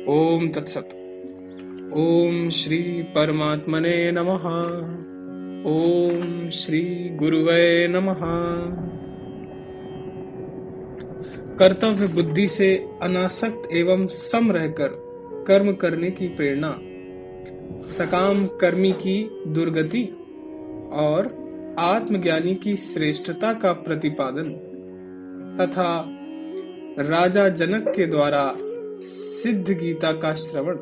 ओम तत्सत। ओम श्री परमात्मने नमः। ओम श्री गुरुवे नमः। कर्तव्य बुद्धि से अनासक्त एवं सम रहकर कर्म करने की प्रेरणा, सकाम कर्मी की दुर्गति और आत्मज्ञानी की श्रेष्ठता का प्रतिपादन तथा राजा जनक के द्वारा सिद्ध गीता का श्रवण।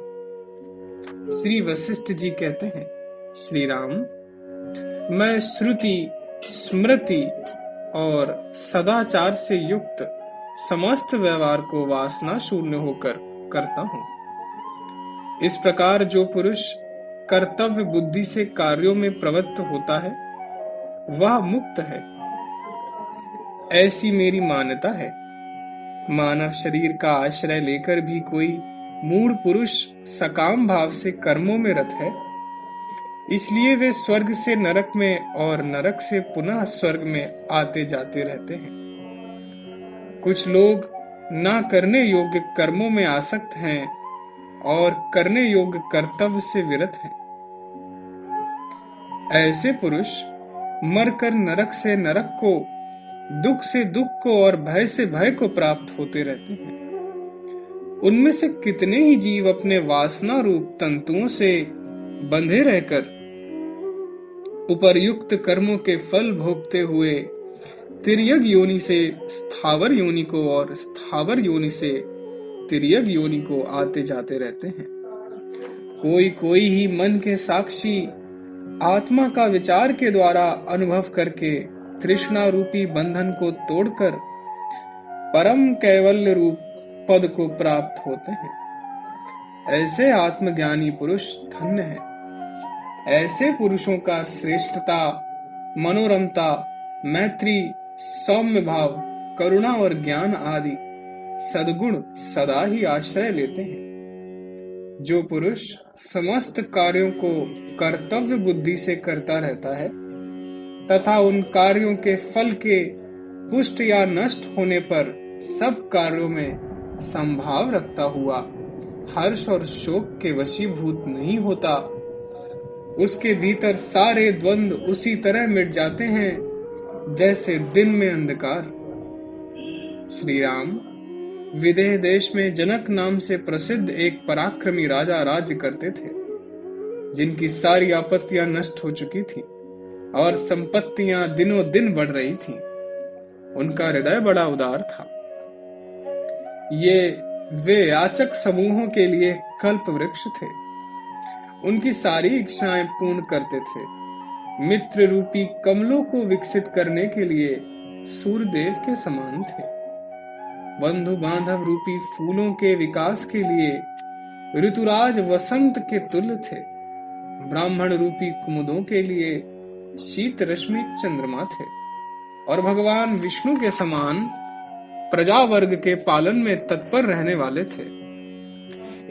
श्री वशिष्ठ जी कहते हैं, श्री राम, मैं श्रुति, स्मृति और सदाचार से युक्त समस्त व्यवहार को वासना शून्य होकर करता हूं। इस प्रकार जो पुरुष कर्तव्य बुद्धि से कार्यों में प्रवृत्त होता है वह मुक्त है, ऐसी मेरी मान्यता है। मानव शरीर का आश्रय लेकर भी कोई मूढ़ पुरुष सकाम भाव से कर्मों में रत है, इसलिए वे स्वर्ग से नरक में और नरक से पुनः स्वर्ग में आते जाते रहते हैं। कुछ लोग ना करने योग्य कर्मों में आसक्त हैं और करने योग्य कर्तव्य से विरत हैं। ऐसे पुरुष मरकर नरक से नरक को, दुख से दुख को और भय से भय को प्राप्त होते रहते हैं। उनमें से कितने ही जीव अपने वासना रूप तंतुओं से बंधे रहकर उपर्युक्त कर्मों के फल भोगते हुए तिर्यक योनि से स्थावर योनि को और स्थावर योनि से तिर्यक योनि को आते जाते रहते हैं। कोई कोई ही मन के साक्षी आत्मा का विचार के द्वारा अनुभव करके तृष्णा रूपी बंधन को तोड़कर परम कैवल्य रूप पद को प्राप्त होते हैं। ऐसे आत्मज्ञानी पुरुष धन्य है। ऐसे पुरुषों का श्रेष्ठता, मनोरमता, मैत्री, सौम्य भाव, करुणा और ज्ञान आदि सद्गुण सदा ही आश्रय लेते हैं। जो पुरुष समस्त कार्यों को कर्तव्य बुद्धि से करता रहता है तथा उन कार्यों के फल के पुष्ट या नष्ट होने पर सब कार्यों में संभाव रखता हुआ हर्ष और शोक के वशीभूत नहीं होता, उसके भीतर सारे द्वंद्व उसी तरह मिट जाते हैं जैसे दिन में अंधकार। श्री राम, विदेह देश में जनक नाम से प्रसिद्ध एक पराक्रमी राजा राज्य करते थे, जिनकी सारी आपत्तियां नष्ट हो चुकी थी और संपत्तियां दिनों दिन बढ़ रही थीं। उनका हृदय बड़ा उदार था। वे याचक समूहों के लिए कल्प वृक्ष थे। उनकी सारी इच्छाएं पूर्ण करते थे। मित्र रूपी कमलों को विकसित करने के लिए सूर्यदेव के समान थे। बंधु बांधव रूपी फूलों के विकास के लिए ऋतुराज वसंत के तुल्य थे। ब्राह्मण रूपी कुमुदों के लिए शीत रश्मि चंद्रमा थे और भगवान विष्णु के समान प्रजा वर्ग के पालन में तत्पर रहने वाले थे।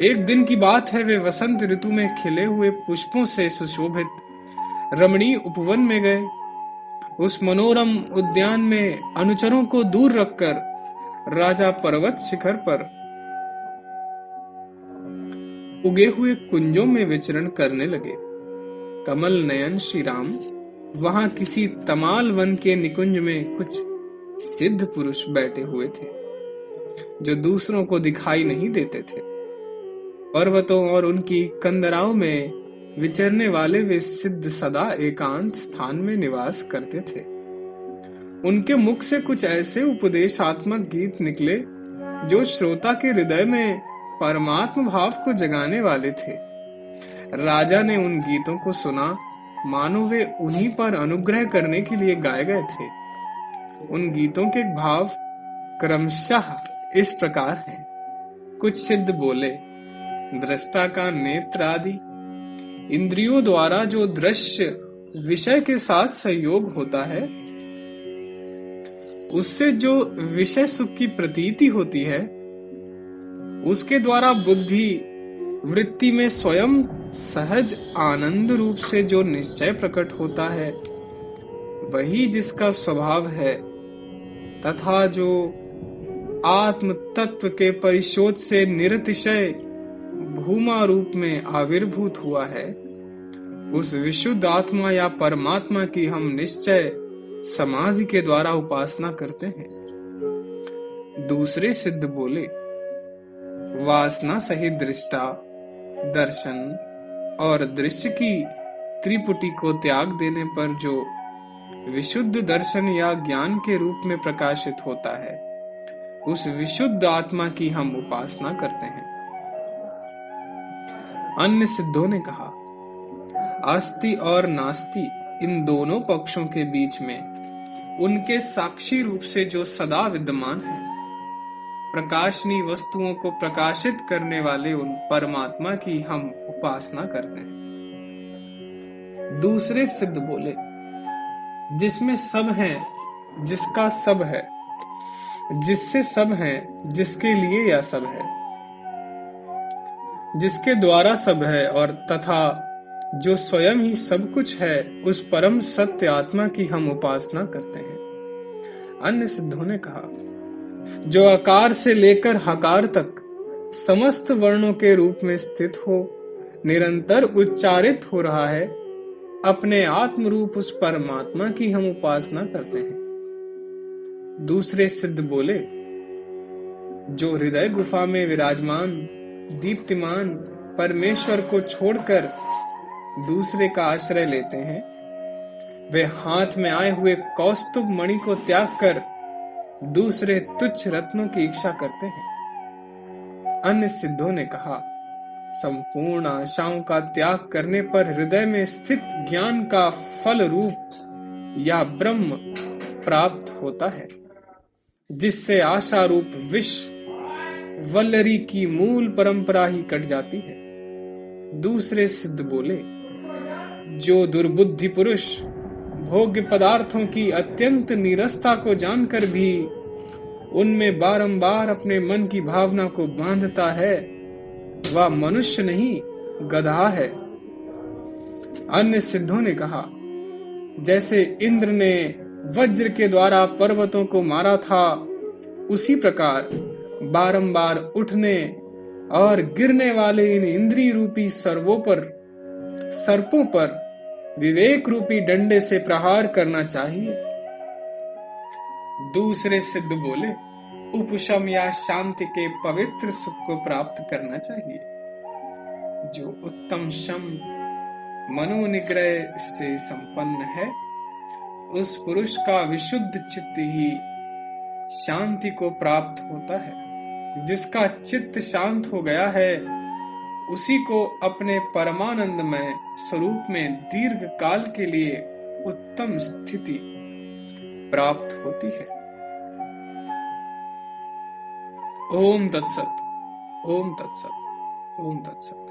एक दिन की बात है, वे वसंत ऋतु में खिले हुए पुष्पों से सुशोभित रमणीय उपवन में गए। उस मनोरम उद्यान में अनुचरों को दूर रखकर राजा पर्वत शिखर पर उगे हुए कुंजों में विचरण करने लगे। कमल नयन श्री राम वहां किसी तमाल वन के निकुंज में कुछ सिद्ध पुरुष बैठे हुए थे, जो दूसरों को दिखाई नहीं देते थे। पर्वतों और उनकी कंदराओं में विचरने वाले वे सिद्ध सदा एकांत स्थान में निवास करते थे। उनके मुख से कुछ ऐसे उपदेशात्मक गीत निकले जो श्रोता के हृदय में परमात्म भाव को जगाने वाले थे। राजा ने उन गीतों को सुना मानो वे उन्हीं पर अनुग्रह करने के लिए गाए गए थे। उन गीतों के भाव क्रमशः इस प्रकार हैं। कुछ सिद्ध बोले, दृष्टा का नेत्र आदि इंद्रियों द्वारा जो दृश्य विषय के साथ संयोग होता है, उससे जो विषय सुख की प्रतीति होती है, उसके द्वारा बुद्धि वृत्ति में स्वयं सहज आनंद रूप से जो निश्चय प्रकट होता है, वही जिसका स्वभाव है, तथा जो आत्म तत्व के परिशोध से निरतिशय भूमा रूप में आविर्भूत हुआ है, उस विशुद्ध आत्मा या परमात्मा की हम निश्चय समाधि के द्वारा उपासना करते हैं। दूसरे सिद्ध बोले, वासना सहित दृष्टा, दर्शन और दृश्य की त्रिपुटी को त्याग देने पर जो विशुद्ध दर्शन या ज्ञान के रूप में प्रकाशित होता है, उस विशुद्ध आत्मा की हम उपासना करते हैं। अन्य सिद्धों ने कहा, आस्ति और नास्ति इन दोनों पक्षों के बीच में उनके साक्षी रूप से जो सदा विद्यमान है, प्रकाशनी वस्तुओं को प्रकाशित करने वाले उन परमात्मा की हम उपासना करते हैं। दूसरे सिद्ध बोले, जिसमें सब है, जिसका सब है, जिससे सब है, जिसके लिए यह सब है, जिसके द्वारा सब है और तथा जो स्वयं ही सब कुछ है, उस परम सत्य आत्मा की हम उपासना करते हैं। अन्य सिद्धों ने कहा, जो आकार से लेकर हकार तक समस्त वर्णों के रूप में स्थित हो, निरंतर उच्चारित हो रहा है, अपने आत्म रूप उस परमात्मा की हम उपासना करते हैं। दूसरे सिद्ध बोले, जो हृदय गुफा में विराजमान दीप्तिमान परमेश्वर को छोड़कर दूसरे का आश्रय लेते हैं, वे हाथ में आए हुए कौस्तुभ मणि को त्याग कर दूसरे तुच्छ रत्नों की इच्छा करते हैं। अन्य सिद्धों ने कहा, संपूर्ण आशाओं का त्याग कर पर हृदय में स्थित ज्ञान का फल रूप या ब्रह्म प्राप्त होता है, जिससे आशा रूप विष वल्लरी की मूल परंपरा ही कट जाती है। दूसरे सिद्ध बोले, जो दुर्बुद्धि पुरुष भोग्य पदार्थों की अत्यंत नीरसता को जानकर भी उनमें बारंबार अपने मन की भावना को बांधता है, वह मनुष्य नहीं गधा है। अन्य सिद्धों ने कहा, जैसे इंद्र ने वज्र के द्वारा पर्वतों को मारा था, उसी प्रकार बारंबार उठने और गिरने वाले इन इंद्रिय रूपी सर्पों पर विवेक रूपी डंडे से प्रहार करना चाहिए। दूसरे सिद्ध बोले, उपशम या शांति के पवित्र सुख को प्राप्त करना चाहिए। जो उत्तम शम मनोनिग्रह से संपन्न है, उस पुरुष का विशुद्ध चित्त ही शांति को प्राप्त होता है। जिसका चित्त शांत हो गया है, उसी को अपने परमानंदमय स्वरूप में दीर्घ काल के लिए उत्तम स्थिति प्राप्त होती है। ओम तत्सत, ओम तत्सत, ओम तत्सत।